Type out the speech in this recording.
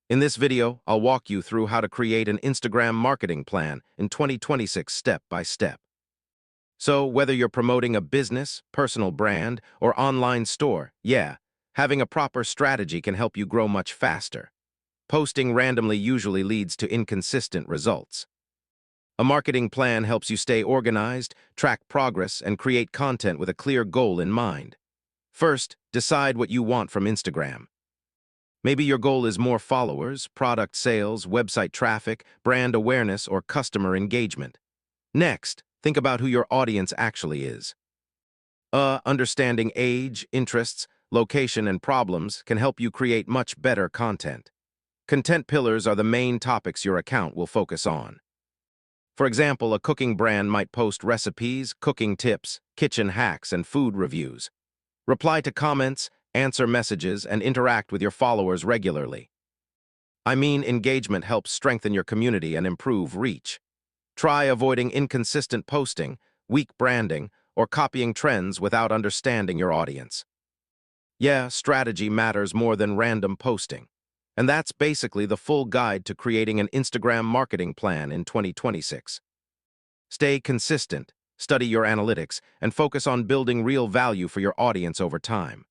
In this video, I'll walk you through how to create an Instagram marketing plan in 2026 step by step. So, whether you're promoting a business, personal brand, or online store, having a proper strategy can help you grow much faster. Posting randomly usually leads to inconsistent results. A marketing plan helps you stay organized, track progress, and create content with a clear goal in mind. First, decide what you want from Instagram. Maybe your goal is more followers, product sales, website traffic, brand awareness, or customer engagement. Next, think about who your audience actually is. Understanding age, interests, location, and problems can help you create much better content. Content pillars are the main topics your account will focus on. For example, a cooking brand might post recipes, cooking tips, kitchen hacks, and food reviews. Reply to comments, answer messages, and interact with your followers regularly. Engagement helps strengthen your community and improve reach. Try avoiding inconsistent posting, weak branding, or copying trends without understanding your audience. Strategy matters more than random posting. And that's basically the full guide to creating an Instagram marketing plan in 2026. Stay consistent, study your analytics, and focus on building real value for your audience over time.